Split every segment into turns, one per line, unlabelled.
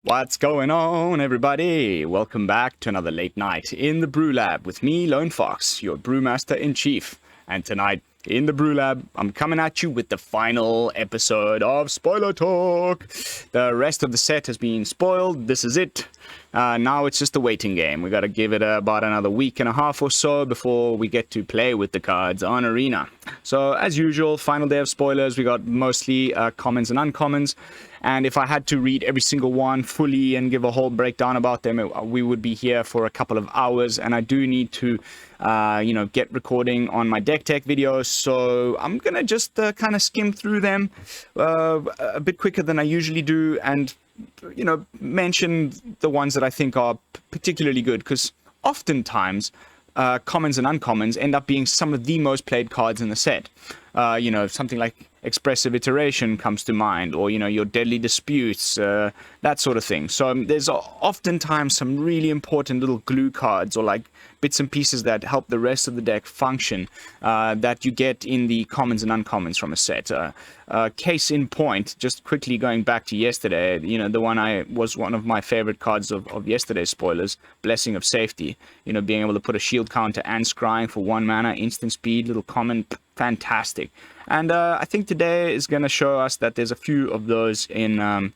What's going on, everybody? Welcome back to another late night in the BrewLab with me, Lone Fox, your brewmaster-in-chief. And tonight, in the BrewLab, I'm coming at you with the final episode of Spoiler Talk. The rest of the set has been spoiled. This is it. Now it's just a waiting game. We got to give it about another week and a half or so before we get to play with the cards on Arena. So, as usual, final day of spoilers. We got mostly commons and uncommons. And if I had to read every single one fully and give a whole breakdown about them, we would be here for a couple of hours. And I do need to, get recording on my deck tech videos. So I'm going to just kind of skim through them a bit quicker than I usually do. And, mention the ones that I think are particularly good. Because oftentimes, commons and uncommons end up being some of the most played cards in the set. Something like Expressive Iteration comes to mind, or, your Deadly Disputes, that sort of thing. So there's oftentimes some really important little glue cards, or like bits and pieces that help the rest of the deck function, that you get in the commons and uncommons from a set. Case in point, just quickly going back to yesterday, the one was one of my favorite cards of yesterday's spoilers, Blessing of Safety. Being able to put a shield counter and scrying for 1 mana, instant speed, little common, fantastic. And I think today is going to show us that there's a few of those in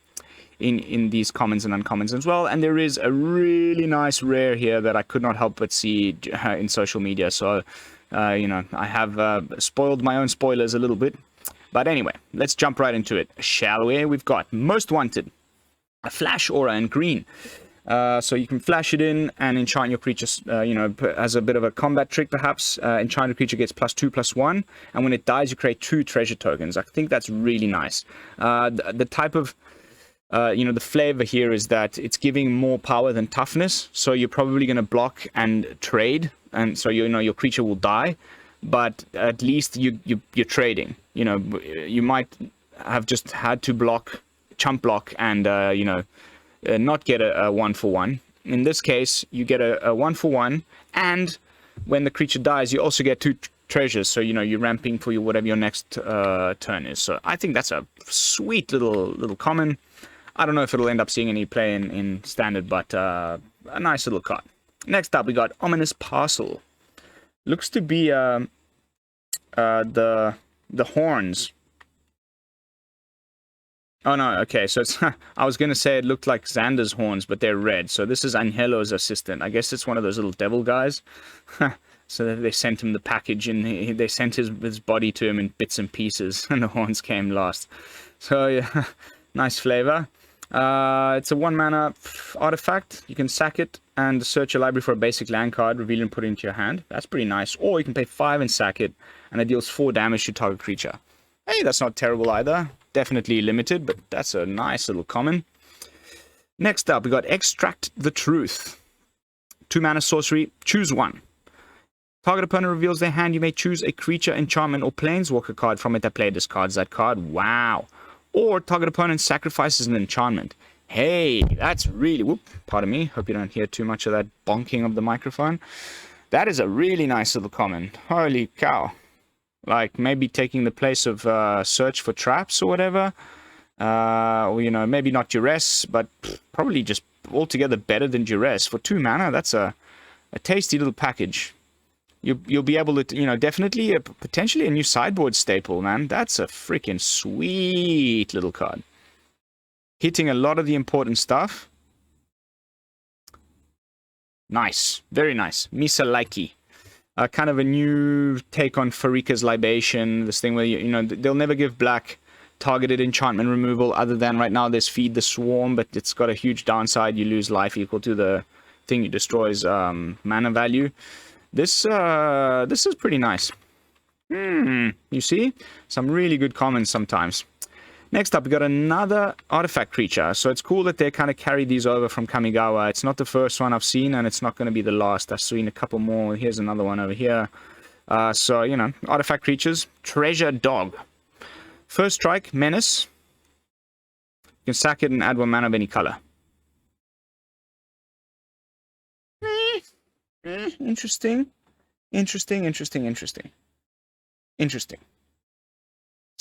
these commons and uncommons as well. And there is a really nice rare here that I could not help but see in social media. So, I have spoiled my own spoilers a little bit. But anyway, let's jump right into it, shall we? We've got Most Wanted, a flash aura in green. So you can flash it in and enchant your creature, as a bit of a combat trick, perhaps. Enchanted creature gets +2/+1, and when it dies, you create 2 treasure tokens. I think that's really nice. The type of, the flavor here is that it's giving more power than toughness, so you're probably going to block and trade, and so your creature will die, but at least you're trading. You might have just had to chump block, and not get a 1-for-1. In this case, you get a 1-for-1, and when the creature dies, you also get 2 treasures. So you're ramping for whatever your next turn is. So I think that's a sweet little common. I don't know if it'll end up seeing any play in standard, but a nice little card. Next up, we got Ominous Parcel. Looks to be the horns. Oh, no, okay, so it's, I was going to say it looked like Xander's horns, but they're red. So this is Angelo's assistant. I guess it's one of those little devil guys. So they sent him the package, and they sent his body to him in bits and pieces, and the horns came last. So, yeah, nice flavor. It's a 1-mana artifact. You can sack it and search your library for a basic land card, reveal and put it into your hand. That's pretty nice. Or you can pay 5 and sack it, and it deals 4 damage to target creature. Hey, that's not terrible either. Definitely limited, but that's a nice little common. Next up, we got Extract the Truth. 2-mana sorcery, choose 1. Target opponent reveals their hand. You may choose a creature, enchantment, or planeswalker card from it that player discards that card. Wow. Or target opponent sacrifices an enchantment. Hey, that's really... Whoop, pardon me. Hope you don't hear too much of that bonking of the microphone. That is a really nice little common. Holy cow. Like, maybe taking the place of Search for Traps or whatever. Or, maybe not Duress, but probably just altogether better than Duress. For 2 mana, that's a tasty little package. You'll be able to, definitely, potentially a new sideboard staple, man. That's a freaking sweet little card. Hitting a lot of the important stuff. Nice. Very nice. Misa Laiki. Kind of a new take on Farika's Libation. This thing where, they'll never give black targeted enchantment removal other than right now there's Feed the Swarm, but it's got a huge downside. You lose life equal to the thing you destroy's mana value. This is pretty nice. You see? Some really good commons sometimes. Next up, we got another artifact creature. So it's cool that they kind of carry these over from Kamigawa. It's not the first one I've seen, and it's not going to be the last. I've seen a couple more. Here's another one over here. Artifact creatures. Treasure Dog. First strike, Menace. You can sack it and add 1 mana of any color. Interesting.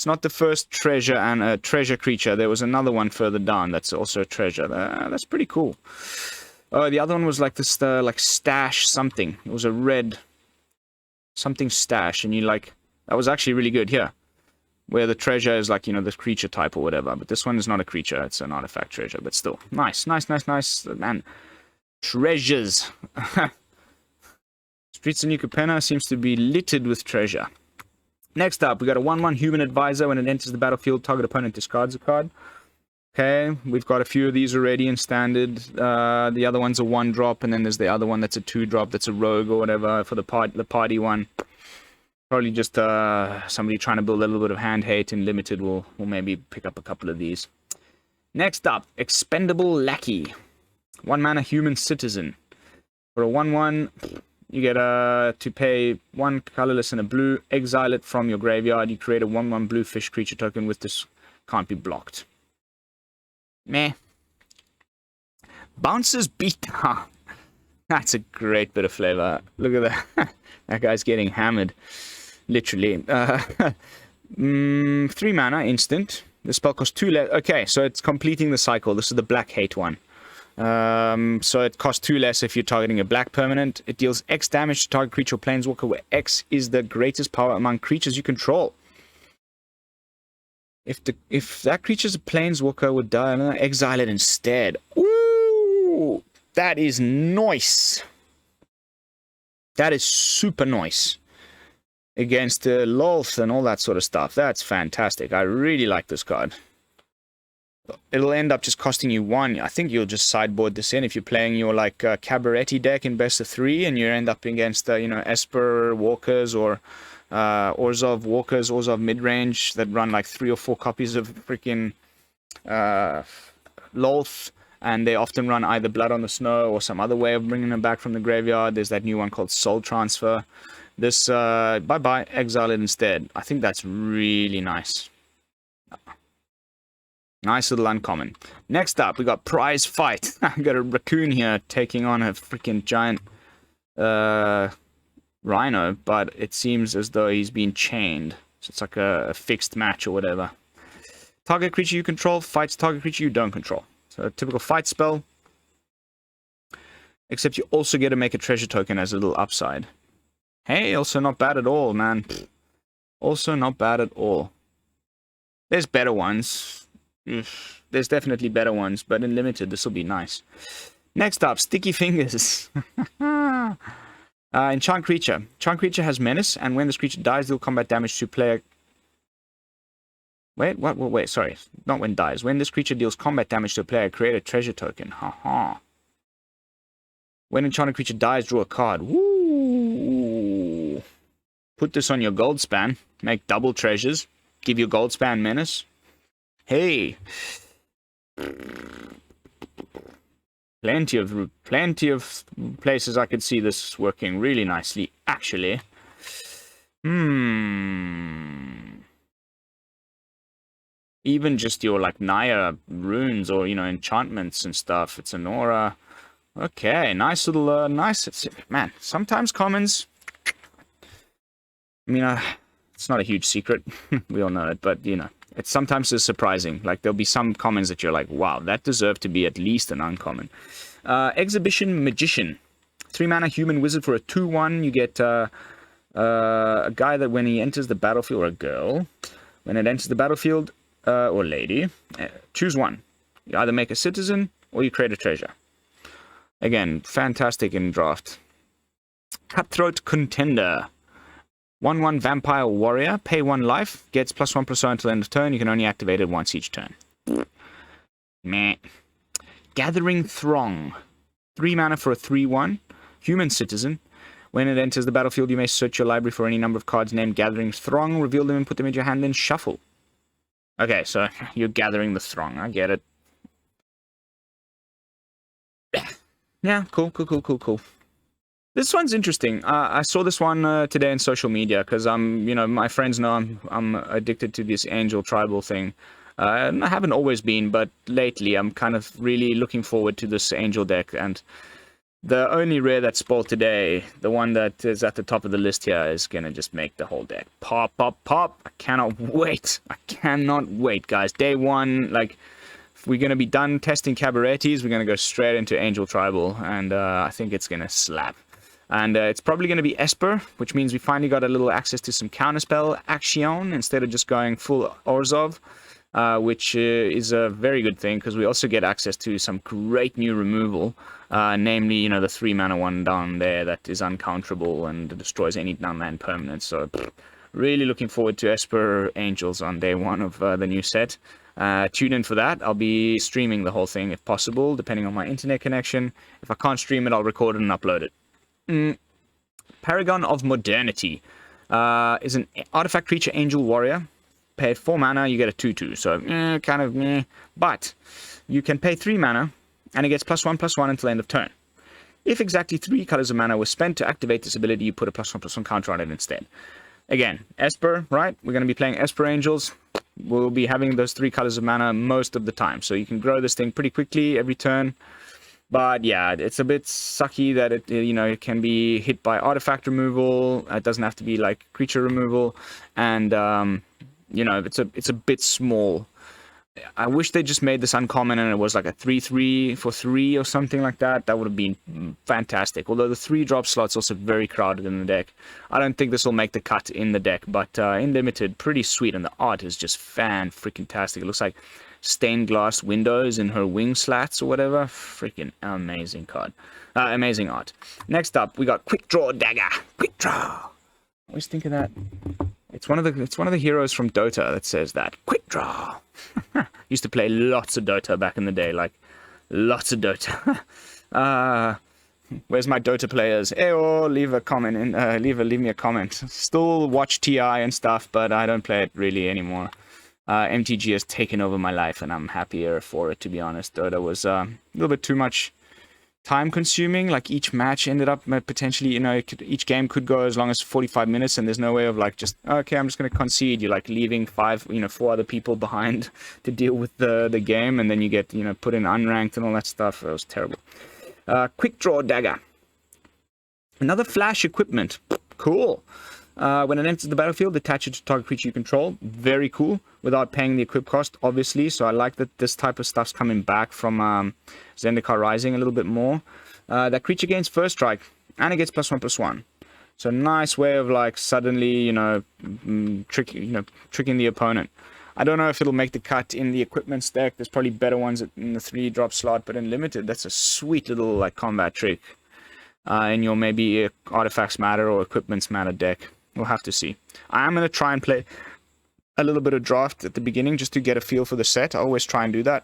It's not the first treasure and a treasure creature. There was another one further down that's also a treasure. That's pretty cool. Oh, the other one was like this, like stash something. It was a red something stash, and you like, that was actually really good here. Where the treasure is like, you know, the creature type or whatever. But this one is not a creature, it's an artifact treasure. But still, nice, nice, nice, nice. Man, treasures. Streets of New Capenna seems to be littered with treasure. Next up, we got a 1/1 human advisor. When it enters the battlefield, target opponent discards a card. Okay, we've got a few of these already in standard. The other one's a 1-drop, and then there's the other one that's a 2-drop, that's a rogue or whatever for the party one. Probably just somebody trying to build a little bit of hand hate in limited will maybe pick up a couple of these. Next up, Expendable Lackey. 1 mana human citizen. For a 1/1, you get to pay 1 colorless and a blue, exile it from your graveyard. You create a 1/1 blue fish creature token with this, can't be blocked. Meh. Bounces Beatdown. That's a great bit of flavor. Look at that. That guy's getting hammered. Literally. 3 mana, instant. The spell costs 2 less. Okay, so it's completing the cycle. This is the Black Hate one. So it costs 2 less if you're targeting a black permanent. It deals X damage to target creature or planeswalker, where X is the greatest power among creatures you control. If that creature's a planeswalker would die, exile it instead. Ooh, that is nice. That is super nice. Against Lolth and all that sort of stuff. That's fantastic. I really like this card. It'll end up just costing you 1. I think you'll just sideboard this in if you're playing your like Cabaretti deck in best of 3, and you end up against you know, Esper Walkers or Orzhov Walkers, Orzhov mid-range that run like 3 or 4 copies of freaking Lolth, and they often run either Blood on the Snow or some other way of bringing them back from the graveyard. There's that new one called Soul Transfer. This, bye-bye, exile it instead. I think that's really nice. Nice little uncommon. Next up, we got Prize Fight. I got a raccoon here taking on a freaking giant rhino, but it seems as though he's been chained. So it's like a fixed match or whatever. Target creature you control fights target creature you don't control. So a typical fight spell. Except you also get to make a treasure token as a little upside. Hey, also not bad at all, man. Also not bad at all. There's better ones. There's definitely better ones, but in limited, this will be nice. Next up, Sticky Fingers. Enchant Creature. Enchant Creature has Menace, and when this creature dies, deal combat damage to player... Wait, what? Wait, sorry. Not when dies. When this creature deals combat damage to a player, create a treasure token. Haha. When enchanted creature dies, draw a card. Woo! Put this on your gold span. Make double treasures. Give your gold span Menace. Hey! Plenty of places I could see this working really nicely, actually. Even just your, like, Naya runes or, you know, enchantments and stuff. It's an aura. Okay, nice little, nice. Man, sometimes commons... I mean, it's not a huge secret. We all know it, but, you know. It sometimes is surprising. Like, there'll be some commons that you're like, wow, that deserved to be at least an uncommon. Exhibition Magician. 3 mana human wizard for a 2/1. You get a guy that when he enters the battlefield, or a girl, when it enters the battlefield, or lady, choose one. You either make a citizen, or you create a treasure. Again, fantastic in draft. Cutthroat Contender. 1/1 Vampire Warrior, pay 1 life, gets +1/+0 until end of turn. You can only activate it once each turn. Meh. Gathering Throng. 3 mana for a 3/1. Human Citizen. When it enters the battlefield, you may search your library for any number of cards named Gathering Throng, reveal them and put them into your hand, then shuffle. Okay, so you're gathering the Throng. I get it. Yeah, cool. This one's interesting. I saw this one today in social media because you know, my friends know I'm addicted to this Angel Tribal thing. And I haven't always been, but lately I'm kind of really looking forward to this Angel deck. And The only rare that's spoiled today, the one that is at the top of the list here, is going to just make the whole deck pop, pop, pop. I cannot wait. I cannot wait, guys. Day one, like, we're going to be done testing Cabaretis. We're going to go straight into Angel Tribal, and I think it's going to slap. And it's probably going to be Esper, which means we finally got a little access to some counterspell action instead of just going full Orzhov. Which is a very good thing, because we also get access to some great new removal, namely, you know, the 3-mana one down there that is uncounterable and destroys any downland permanent. So, really looking forward to Esper Angels on day one of the new set. Tune in for that. I'll be streaming the whole thing if possible, depending on my internet connection. If I can't stream it, I'll record it and upload it. Paragon of Modernity is an artifact creature angel warrior. Pay 4 mana, you get a 2/2, so kind of meh. But you can pay 3 mana, and it gets +1/+1 until end of turn. If exactly 3 colors of mana were spent to activate this ability, you put a +1/+1 counter on it instead. Again, Esper, right? We're going to be playing Esper Angels. We'll be having those 3 colors of mana most of the time, so you can grow this thing pretty quickly every turn. But yeah, it's a bit sucky that it, you know, it can be hit by artifact removal. It doesn't have to be like creature removal, and you know, it's a bit small. I wish they just made this uncommon and it was like a 3/3 for 3 or something like that. That would have been fantastic. Although the 3-drop slot's also very crowded in the deck. I don't think this will make the cut in the deck, but in limited, pretty sweet. And the art is just fan-freaking-tastic. It looks like stained glass windows in her wing slats or whatever. Freaking amazing card. Amazing art. Next up, we got Quick Draw Dagger. Quick Draw. I always think of that. It's one of the heroes from Dota that says that. Quick Draw. Used to play lots of Dota back in the day, like lots of Dota. Where's my Dota players? Eyo, leave a comment in. Leave me a comment. Still watch TI and stuff, but I don't play it really anymore. MTGA has taken over my life, and I'm happier for it, to be honest. Dota was a little bit too much time consuming. Like each match ended up potentially, you know, each game could go as long as 45 minutes, and there's no way of like just, okay, I'm just going to concede. You're like leaving 4 other people behind to deal with the game, and then you get, you know, put in unranked and all that stuff. It was terrible. Quick Draw Dagger. Another flash equipment. Cool. When it enters the battlefield, attach it to target creature you control. Very cool. Without paying the equip cost, obviously. So I like that this type of stuff's coming back from Zendikar Rising a little bit more. That creature gains first strike, and it gets +1/+1. So nice way of like suddenly, you know, tricking the opponent. I don't know if it'll make the cut in the equipment stack. There's probably better ones in the 3-drop slot, but in limited, that's a sweet little like combat trick. In your maybe Artifacts Matter or Equipments Matter deck. We'll have to see. I am going to try and play a little bit of draft at the beginning just to get a feel for the set. I always try and do that.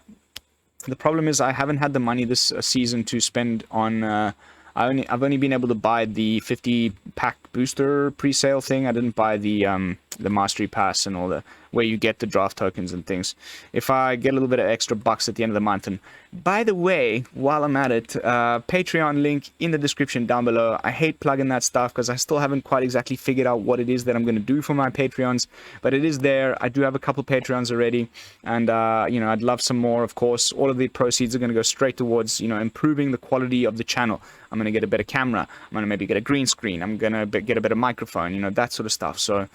The problem is I haven't had the money this season to spend on... I've only been able to buy the 50-pack booster pre-sale thing. I didn't buy the Mastery Pass and all the... where you get the draft tokens and things. If I get a little bit of extra bucks at the end of the month, and by the way, while I'm at it, Patreon link in the description down below. I hate plugging that stuff because I still haven't quite exactly figured out what it is that I'm going to do for my Patreons, but it is there. I do have a couple Patreons already, and you know, I'd love some more, of course. All of the proceeds are going to go straight towards, you know, improving the quality of the channel. I'm going to get a better camera. I'm going to maybe get a green screen. I'm going to get a better microphone, you know, that sort of stuff. So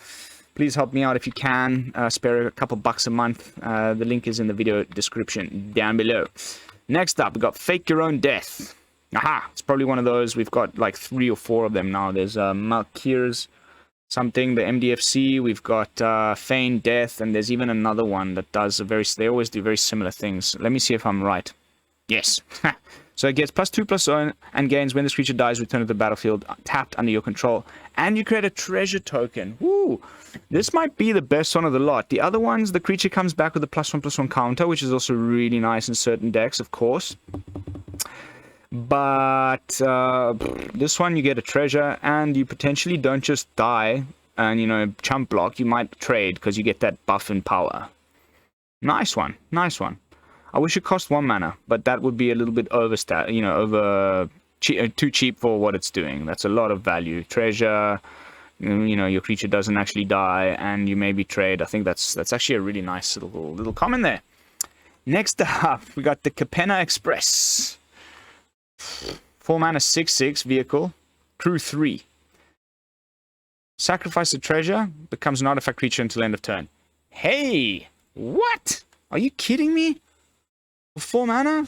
please help me out if you can. Spare a couple bucks a month. The link is in the video description down below. Next up, we got Fake Your Own Death. Aha! It's probably one of those. We've got like 3 or 4 of them now. There's Malkir's something, the MDFC. We've got Feign Death, and there's even another one that does they always do very similar things. Let me see if I'm right. Yes. So it gets +2/+1 and gains when this creature dies, return to the battlefield, tapped under your control. And you create a treasure token. Woo! This might be the best one of the lot. The other ones, the creature comes back with a +1/+1 counter, which is also really nice in certain decks, of course. But this one, you get a treasure, and you potentially don't just die and, you know, chump block. You might trade because you get that buff and power. Nice one. Nice one. I wish it cost 1 mana, but that would be a little bit too cheap for what it's doing. That's a lot of value. Treasure, you know, your creature doesn't actually die, and you maybe trade. I think that's actually a really nice little comment there. Next up, we got the Capenna Express. 4 mana 6/6 vehicle. Crew 3. Sacrifice a treasure. Becomes an artifact creature until end of turn. Hey! What? Are you kidding me? 4 mana?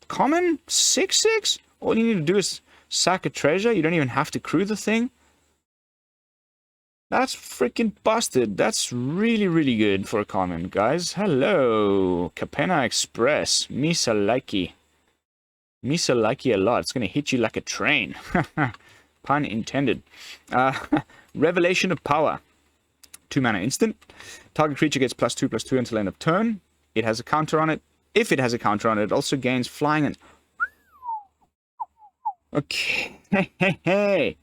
Common? 6/6? All you need to do is sack a treasure. You don't even have to crew the thing. That's freaking busted. That's really, really good for a common, guys. Hello. Capena Express. Misa likey. Misa likey a lot. It's going to hit you like a train. Pun intended. Revelation of Power. 2 mana instant. Target creature gets +2/+2 until end of turn. It has a counter on it. If it has a counter on it, it also gains flying and... Okay. Hey.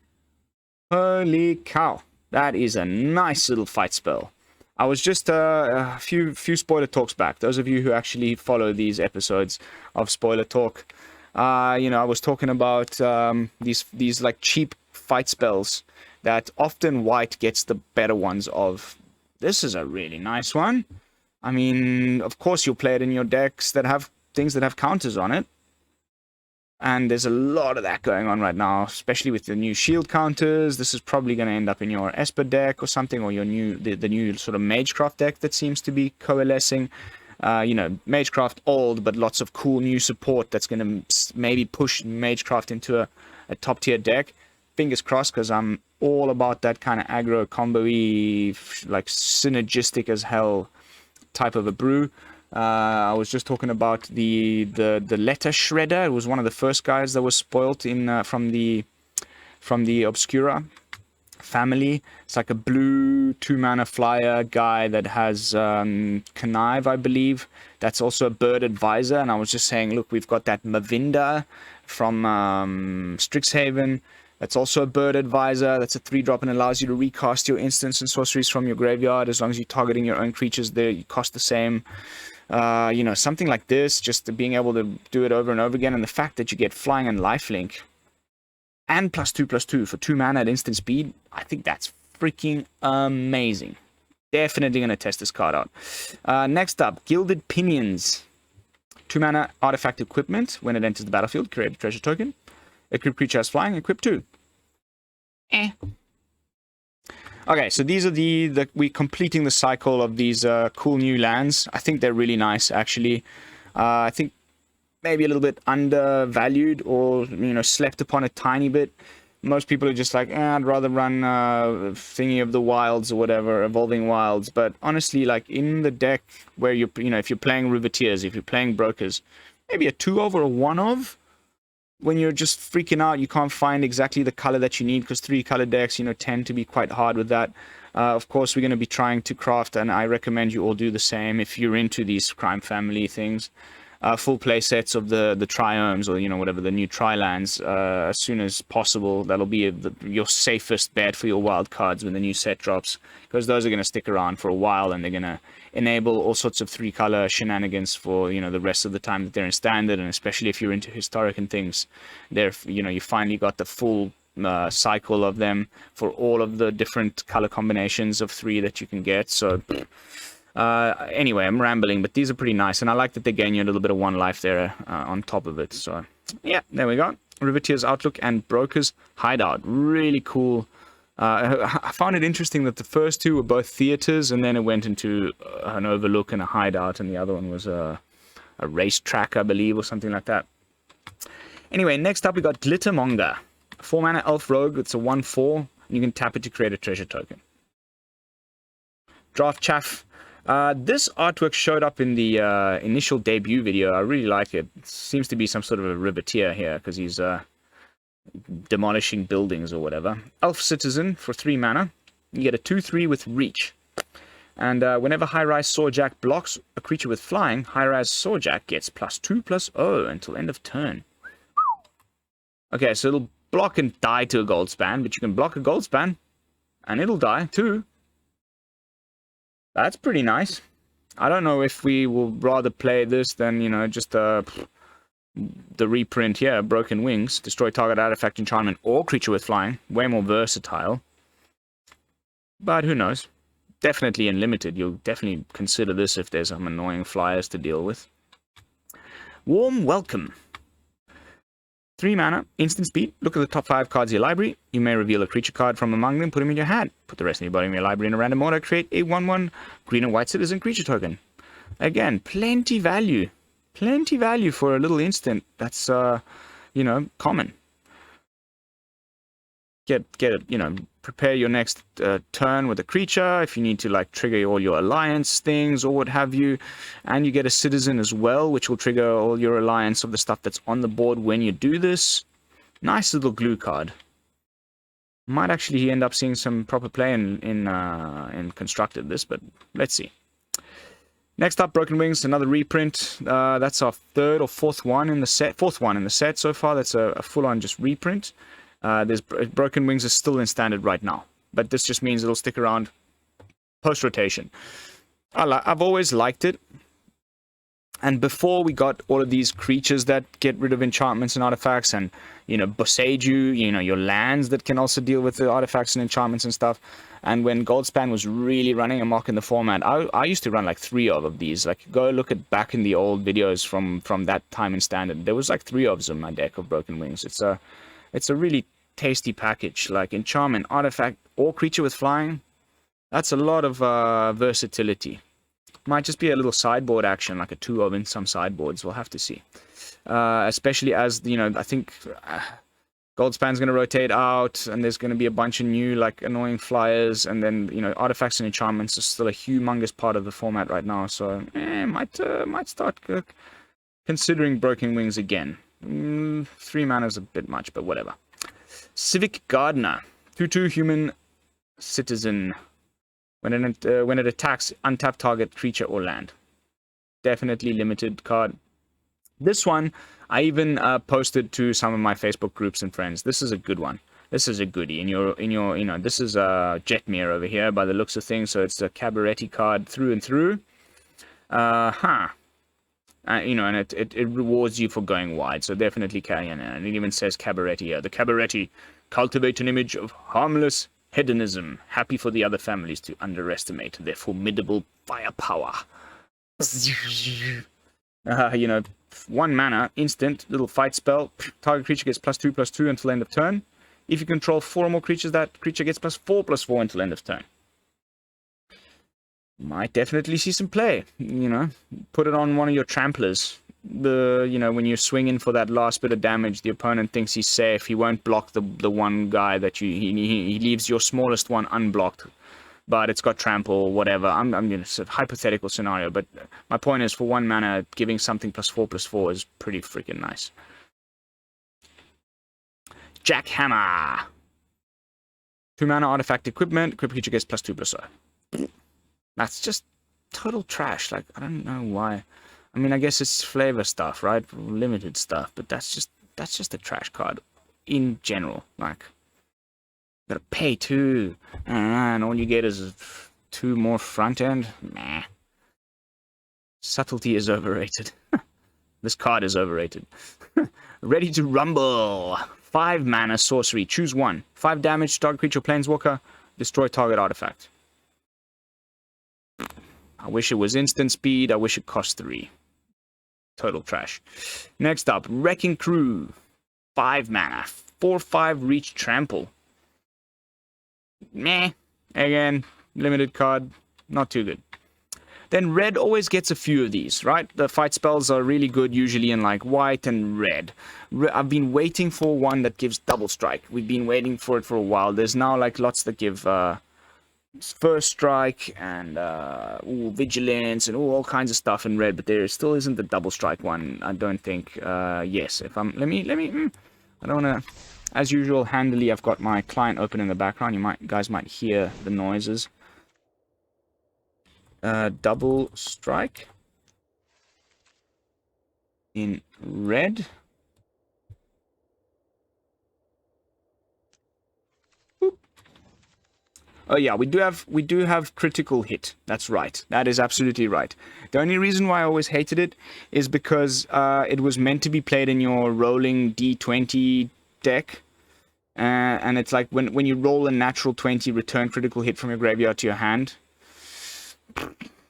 Holy cow. That is a nice little fight spell. I was just a few spoiler talks back. Those of you who actually follow these episodes of spoiler talk, you know, I was talking about these like cheap fight spells that often white gets the better ones of. This is a really nice one. I mean, of course you'll play it in your decks that have things that have counters on it. And there's a lot of that going on right now, especially with the new shield counters. This is probably going to end up in your Esper deck or something, or your the new sort of Magecraft deck that seems to be coalescing. You know, Magecraft old, but lots of cool new support that's going to maybe push Magecraft into a top tier deck. Fingers crossed, because I'm all about that kind of aggro combo-y, like synergistic as hell type of a brew. I was just talking about the letter shredder. It was one of the first guys that was spoilt in from the Obscura family. It's like a blue 2 mana flyer guy that has connive, I believe. That's also a bird advisor. And I was just saying, look, we've got that Mavinda from Strixhaven. That's also a bird advisor. That's a 3-drop and allows you to recast your instants and sorceries from your graveyard as long as you're targeting your own creatures. There, you cost the same. You know, something like this, just being able to do it over and over again, and the fact that you get flying and lifelink and +2/+2 for 2 mana at instant speed, I think that's freaking amazing. Definitely going to test this card out. Next up, Gilded Pinions. 2 mana artifact equipment. When it enters the battlefield, create a treasure token. Equip creature has flying, equip 2. Okay, so these are we're completing the cycle of these cool new lands. I think they're really nice, actually. I think maybe a little bit undervalued or, you know, slept upon a tiny bit. Most people are just like, I'd rather run Thingy of the Wilds or whatever, Evolving Wilds. But honestly, like in the deck where you know, if you're playing Riveteers, if you're playing Brokers, maybe a 2-of or a 1-of. When you're just freaking out, you can't find exactly the color that you need, because 3-color decks, you know, tend to be quite hard with that. Of course, we're going to be trying to craft, and I recommend you all do the same if you're into these crime family things. Full play sets of the triomes, or, you know, whatever, the new tri-lands, as soon as possible. That'll be your safest bet for your wild cards when the new set drops, because those are going to stick around for a while, and they're going to enable all sorts of 3-color shenanigans for, you know, the rest of the time that they're in standard. And especially if you're into historic and things, they're, you know, you finally got the full cycle of them for all of the different color combinations of 3 that you can get. So anyway, I'm rambling, but these are pretty nice, and I like that they gain you a little bit of 1 life there on top of it. So yeah, there we go. Riveteer's Outlook and Broker's Hideout. Really cool. I found it interesting that the first 2 were both theaters, and then it went into an overlook and a hideout, and the other one was a racetrack, I believe, or something like that. Anyway, next up we got Glitter Manga. 4 mana elf rogue. It's a 1/4, and you can tap it to create a treasure token. Draft Chaff. This artwork showed up in the initial debut video. I really like it. It seems to be some sort of a Riveteer here, because he's demolishing buildings or whatever. Elf Citizen for 3 mana. You get a 2/3 with reach. And whenever High-Rise Swordjack blocks a creature with flying, High-Rise Swordjack gets +2/+0 until end of turn. Okay, so it'll block and die to a Goldspan, but you can block a Goldspan, and it'll die too. That's pretty nice. I don't know if we will rather play this than, you know, just the reprint here, Broken Wings. Destroy target artifact, enchantment, or creature with flying. Way more versatile. But who knows? Definitely in limited. You'll definitely consider this if there's some annoying flyers to deal with. Warm Welcome. 3 mana, instant speed. Look at the top 5 cards of your library. You may reveal a creature card from among them, put them in your hand. Put the rest of your bottom of your library in a random order. Create a 1/1 green and white citizen creature token. Again, plenty value. Plenty value for a little instant that's, you know, common. Get it, you know, prepare your next turn with a creature if you need to, like, trigger all your alliance things or what have you. And you get a citizen as well, which will trigger all your alliance of the stuff that's on the board when you do this. Nice little glue card. Might actually end up seeing some proper play in Constructed this, but let's see. Next up, Broken Wings, another reprint. That's our 3rd or 4th one in the set. 4th one in the set so far. That's a full-on just reprint. There's Broken Wings is still in standard right now, but this just means it'll stick around post-rotation. I've always liked it. And before we got all of these creatures that get rid of enchantments and artifacts, and, you know, Boseiju, you know, your lands that can also deal with the artifacts and enchantments and stuff. And when Goldspan was really running amok in the format, I used to run like 3 of these. Like, go look at back in the old videos from that time in standard. There was like 3 of them in my deck of Broken Wings. It's a really tasty package. Like, enchantment, artifact, or creature with flying. That's a lot of versatility. Might just be a little sideboard action, like a 2 of in some sideboards. We'll have to see. Especially as, you know, I think Goldspan's going to rotate out, and there's going to be a bunch of new, like, annoying flyers, and then, you know, artifacts and enchantments are still a humongous part of the format right now, so might start considering Broken Wings again. 3 mana is a bit much, but whatever. Civic Gardener, 2/2 human citizen. When it attacks, untap target creature or land. Definitely limited card. This one, I even posted to some of my Facebook groups and friends. This is a good one. This is a goodie. In your, you know, this is Jetmir over here by the looks of things. So it's a Cabaretti card through and through. You know, and it rewards you for going wide. So definitely carry on. And it even says Cabaretti here. The Cabaretti cultivate an image of harmless hedonism, happy for the other families to underestimate their formidable firepower. You know, 1 mana, instant, little fight spell. Target creature gets +2/+2 until end of turn. If you control 4 or more creatures, that creature gets +4/+4 until end of turn. Might definitely see some play. You know, put it on one of your tramplers. You know, when you're swinging for that last bit of damage, the opponent thinks he's safe. He won't block the one guy that he leaves your smallest one unblocked, but it's got trample or whatever. I'm you know, it's a hypothetical scenario, but my point is, for 1 mana, giving something +4/+4 is pretty freaking nice. Jackhammer, 2 mana artifact equipment. Equip creature gets +2/+0. That's just total trash. Like, I don't know why. I mean, I guess it's flavor stuff, right? Limited stuff, but that's just a trash card in general. Like, gotta pay 2, and all you get is 2 more front end. Meh. Subtlety is overrated. This card is overrated. Ready to Rumble. 5 mana sorcery. Choose 1. 5 damage. Target creature, planeswalker. Destroy target artifact. I wish it was instant speed. I wish it cost 3. Total trash. Next up, Wrecking Crew. 5 mana. 4/5 reach trample. Meh. Again, limited card. Not too good. Then red always gets a few of these, right? The fight spells are really good usually in like white and red. I've been waiting for one that gives double strike. We've been waiting for it for a while. There's now like lots that give first strike and vigilance and all kinds of stuff in red, but there still isn't the double strike one, I don't think. Yes, if I'm let me I don't want to, as usual, handily, I've got my client open in the background. You guys might hear the noises. Double strike in red. Oh yeah, we do have critical hit. That's right. That is absolutely right. The only reason why I always hated it is because it was meant to be played in your rolling D20 deck. And it's like when you roll a natural 20, return critical hit from your graveyard to your hand.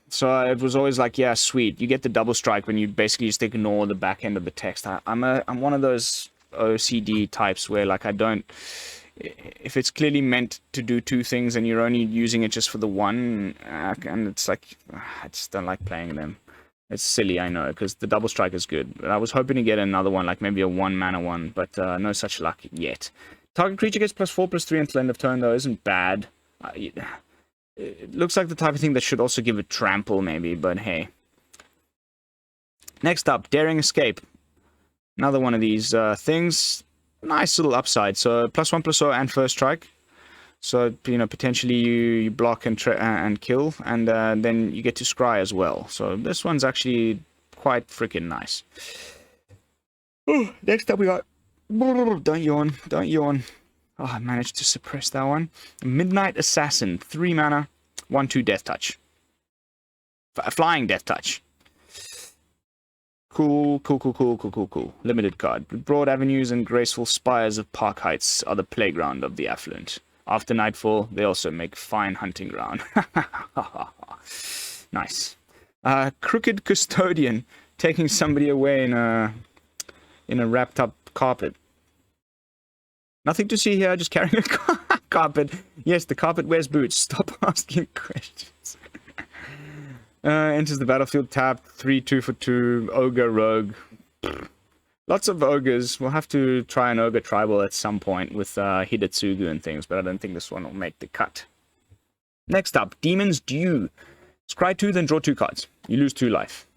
So it was always like, yeah, sweet. You get the double strike when you basically just ignore the back end of the text. I'm one of those OCD types where like I don't, if it's clearly meant to do two things and you're only using it just for the one, and it's like, I just don't like playing them. It's silly, I know, because the double strike is good. But I was hoping to get another one, like maybe a 1-mana one, but no such luck yet. Target creature gets +4/+3 until end of turn, though, isn't bad. It looks like the type of thing that should also give it trample, maybe, but hey. Next up, Daring Escape. Another one of these things. Nice little upside. So +1/+0 and first strike. So, you know, potentially you block and kill, and then you get to scry as well. So this one's actually quite freaking nice. Ooh, next up we got... Don't yawn, don't yawn. Oh, I managed to suppress that one. Midnight Assassin, 3 mana, 1/2 Death Touch. Flying Death Touch. Cool. Limited card. Broad avenues and graceful spires of park heights are the playground of the affluent. After nightfall, they also make fine hunting ground. Nice. Crooked Custodian, taking somebody away in a wrapped up carpet. Nothing to see here, just carrying a carpet. Yes, the carpet wears boots. Stop asking questions. Enters the battlefield tapped, 3/2 for 2, Ogre, Rogue. Lots of ogres. We'll have to try an ogre tribal at some point with Hidetsugu and things, but I don't think this one will make the cut. Next up, Demon's Due. Scry 2, then draw 2 cards. You lose 2 life.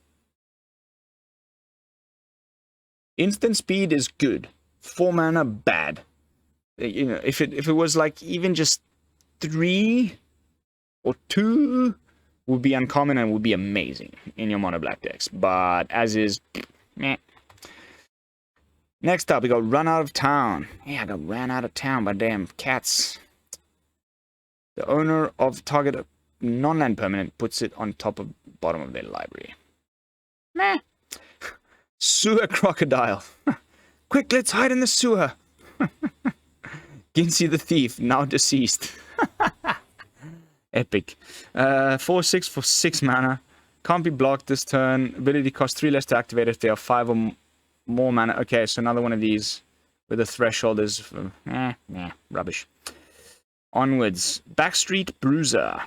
Instant speed is good. 4 mana, bad. You know, if it was like even just 3 or 2 would be uncommon and would be amazing in your mono black decks. But as is, meh. Next up, we got Run Out of Town. Yeah, I got ran out of town by damn cats. The owner of target non-land permanent puts it on top of bottom of their library. Meh. Sewer Crocodile. Quick, let's hide in the sewer. Ginsey the Thief, now deceased. Epic. 4/6 for 6 mana. Can't be blocked this turn. Ability costs 3 less to activate if they are 5 or more mana. Okay, so another one of these where the threshold is rubbish. Onwards. Backstreet Bruiser.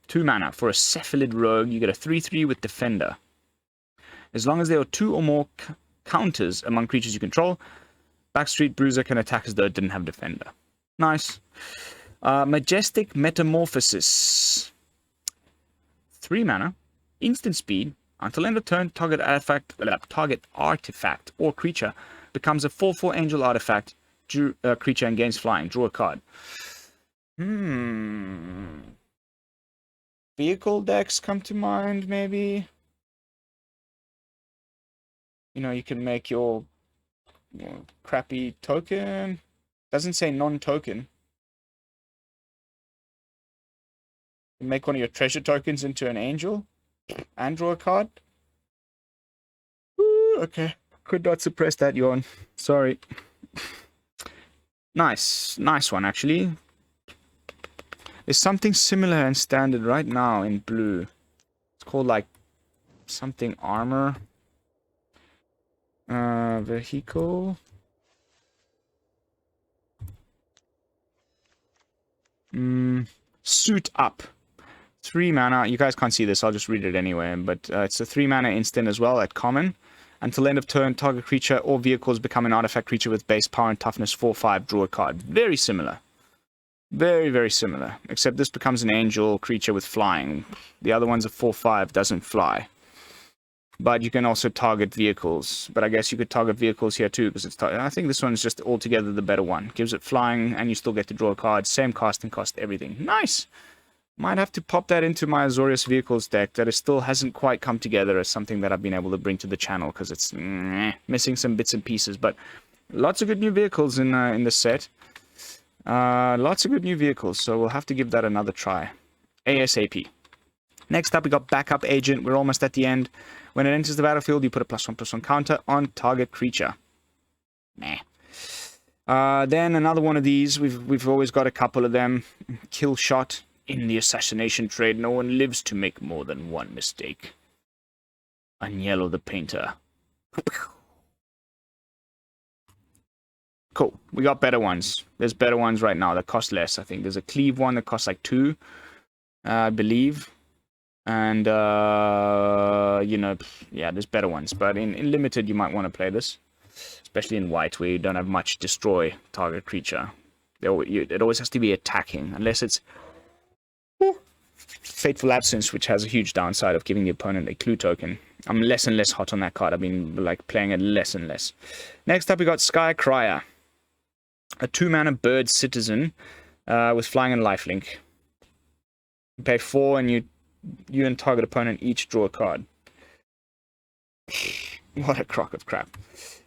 2 mana. For a Cephalid Rogue, you get a 3/3 with Defender. As long as there are 2 or more counters among creatures you control, Backstreet Bruiser can attack as though it didn't have Defender. Nice. Majestic Metamorphosis. 3 mana. Instant speed. Until end of turn, target artifact or creature becomes a 4/4 angel artifact creature and gains flying. Draw a card. Vehicle decks come to mind, maybe. You know, you can make your crappy token. Doesn't say non-token. You make one of your treasure tokens into an angel and draw a card. Woo, okay. Could not suppress that yawn. Sorry. Nice one actually. There's something similar in standard right now in blue. It's called like something armor. Vehicle. Suit Up. 3 mana. You guys can't see this, I'll just read it anyway. But it's a 3 mana instant as well at common. Until end of turn, target creature or vehicles become an artifact creature with base power and toughness 4/5. Draw a card. Very similar. Very, very similar. Except this becomes an angel creature with flying. The other one's a 4/5, doesn't fly. But you can also target vehicles. But I guess you could target vehicles here too, because I think this one's just altogether the better one. Gives it flying, and you still get to draw a card. Same casting cost, everything. Nice! Might have to pop that into my Azorius Vehicles deck that still hasn't quite come together as something that I've been able to bring to the channel, because it's missing some bits and pieces. But lots of good new vehicles in this set. Lots of good new vehicles, so we'll have to give that another try. ASAP. Next up, we got Backup Agent. We're almost at the end. When it enters the battlefield, you put a +1/+1 counter on target creature. Meh. Then another one of these. We've always got a couple of them. Kill Shot. In the assassination trade, no one lives to make more than one mistake. Agnello the Painter. Cool. We got better ones. There's better ones right now that cost less. I think there's a Cleave one that costs like 2, I believe. And, you know, yeah, there's better ones. But in limited, you might want to play this. Especially in white, where you don't have much destroy target creature. It always has to be attacking, unless it's Fateful Absence, which has a huge downside of giving the opponent a clue token. I'm less and less hot on that card. I've been, like, playing it less and less. Next up, we got Skye Cryer. A 2-mana bird citizen with flying and lifelink. You pay 4 and you and target opponent each draw a card. What a crock of crap.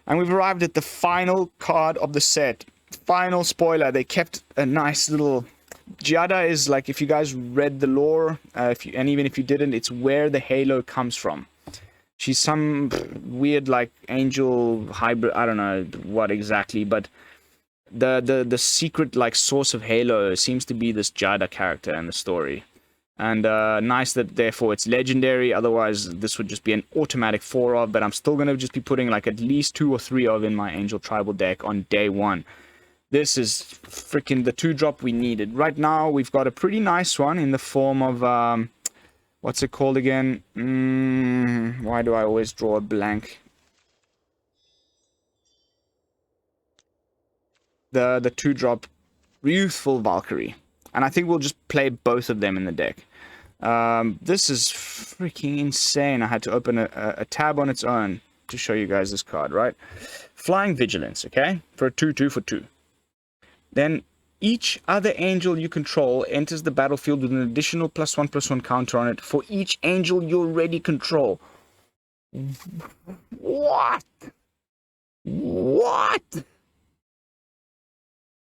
And we've arrived at the final card of the set. Final spoiler. They kept a nice little... Giada is, like, if you guys read the lore, and even if you didn't, it's where the halo comes from. She's some weird, like, angel hybrid, I don't know what exactly, but the secret, like, source of halo seems to be this Giada character in the story. And nice that, therefore, it's legendary. Otherwise, this would just be an automatic 4 of, but I'm still going to just be putting, like, at least 2 or 3 of in my Angel Tribal deck on day 1. This is freaking the 2-drop we needed. Right now, we've got a pretty nice one in the form of, what's it called again? Why do I always draw a blank? The 2-drop Youthful Valkyrie. And I think we'll just play both of them in the deck. This is freaking insane. I had to open a tab on its own to show you guys this card, right? Flying Vigilance, okay? For a 2/2 for 2. Then each other angel you control enters the battlefield with an additional +1/+1 counter on it for each angel you already control. What? What?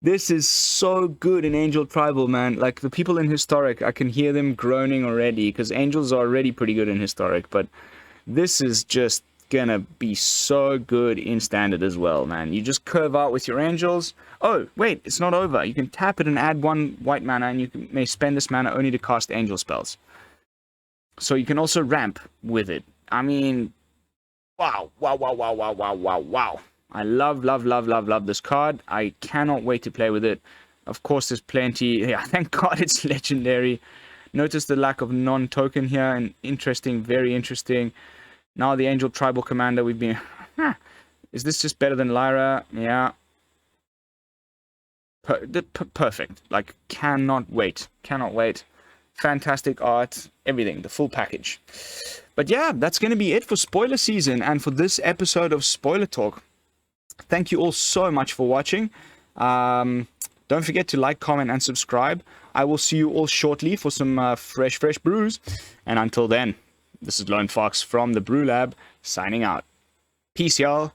This is so good in Angel Tribal, man. Like, the people in Historic, I can hear them groaning already, because Angels are already pretty good in Historic, but this is just gonna be so good in Standard as well, man. You just curve out with your Angels. Oh, wait, it's not over. You can tap it and add 1 white mana, and you may spend this mana only to cast Angel spells. So you can also ramp with it. I mean, wow, wow, wow, wow, wow, wow, wow, wow. I love, love, love, love, love this card. I cannot wait to play with it. Of course, there's plenty. Yeah, thank God it's legendary. Notice the lack of non-token here, and interesting, very interesting. Now the Angel Tribal Commander, we've been... Is this just better than Lyra? Yeah. Perfect. Like, cannot wait. Cannot wait. Fantastic art. Everything. The full package. But yeah, that's going to be it for spoiler season and for this episode of Spoiler Talk. Thank you all so much for watching. Don't forget to like, comment, and subscribe. I will see you all shortly for some fresh brews. And until then, this is Lone Fox from the BrewLab, signing out. Peace, y'all.